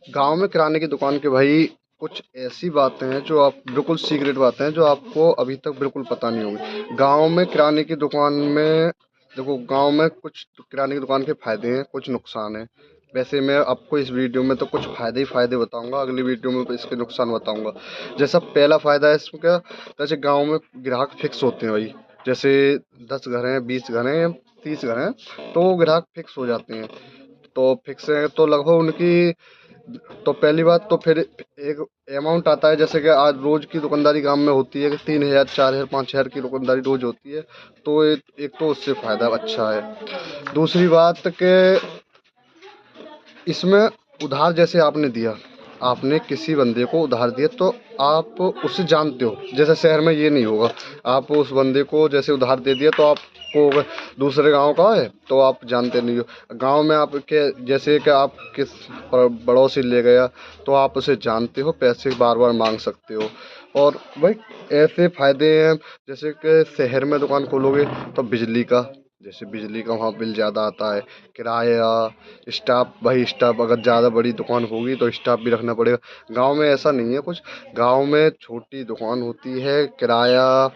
गाँव में किराने की दुकान के भाई कुछ ऐसी बातें हैं जो आप बिल्कुल सीक्रेट बातें हैं जो आपको अभी तक बिल्कुल पता नहीं होंगी। गाँव में किराने की दुकान में देखो, गाँव में कुछ किराने की दुकान के फायदे हैं, कुछ नुकसान है। वैसे मैं आपको इस वीडियो में तो कुछ फायदे ही फायदे बताऊंगा, अगली वीडियो में इसके नुकसान बताऊंगा। जैसा पहला फायदा है इसमें क्या, जैसे गाँव में ग्राहक फिक्स होते हैं भाई। जैसे 10 घर हैं, 20 घर हैं, 30 घर हैं, तो ग्राहक फिक्स हो जाते हैं। तो फिक्स है तो लगभग उनकी, तो पहली बात तो फिर एक अमाउंट आता है। जैसे कि आज रोज की दुकानदारी गांव में होती है कि 3,000, 4,000, 5,000 की दुकानदारी रोज होती है। तो एक तो उससे फायदा अच्छा है। दूसरी बात कि इसमें उधार जैसे आपने दिया, आपने किसी बंदे को उधार दिया तो आप उसे जानते हो। जैसे शहर में ये नहीं होगा, आप उस बंदे को जैसे उधार दे दिया तो आपको अगर दूसरे गांव का है तो आप जानते नहीं हो। गांव में आपके जैसे कि आप किस बड़ों से ले गया तो आप उसे जानते हो, पैसे बार बार मांग सकते हो। और भाई ऐसे फायदे हैं। जैसे कि शहर में दुकान खोलोगे तो बिजली का, जैसे बिजली का वहाँ बिल ज़्यादा आता है, किराया, स्टाफ, भाई स्टाफ अगर ज़्यादा बड़ी दुकान होगी तो स्टाफ भी रखना पड़ेगा। गांव में ऐसा नहीं है कुछ। गांव में छोटी दुकान होती है, किराया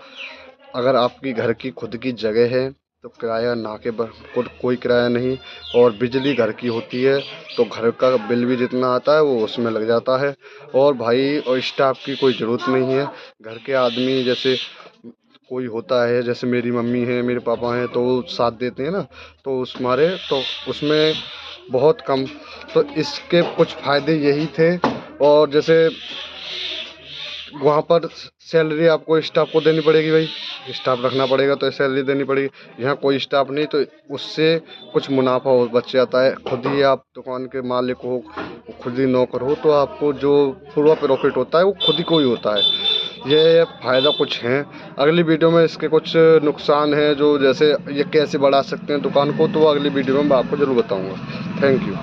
अगर आपकी घर की खुद की जगह है तो किराया ना के खुद कोई किराया नहीं। और बिजली घर की होती है तो घर का बिल भी जितना आता है वो उसमें लग जाता है। और भाई और स्टाफ की कोई ज़रूरत नहीं है। घर के आदमी जैसे कोई होता है, जैसे मेरी मम्मी है, मेरे पापा हैं, तो वो साथ देते हैं ना, तो उस मारे तो उसमें बहुत कम। तो इसके कुछ फ़ायदे यही थे। और जैसे वहाँ पर सैलरी आपको स्टाफ को देनी पड़ेगी भाई, स्टाफ रखना पड़ेगा तो सैलरी देनी पड़ेगी। यहाँ कोई स्टाफ नहीं तो उससे कुछ मुनाफा हो बच जाता है। खुद ही आप दुकान के मालिक हो, खुद ही नौकर हो, तो आपको जो पूरा प्रॉफिट होता है वो खुद ही को ही होता है। ये फ़ायदा कुछ हैं। अगली वीडियो में इसके कुछ नुकसान हैं, जो जैसे ये कैसे बढ़ा सकते हैं दुकान को, तो वो अगली वीडियो में मैं आपको ज़रूर बताऊँगा। Thank you.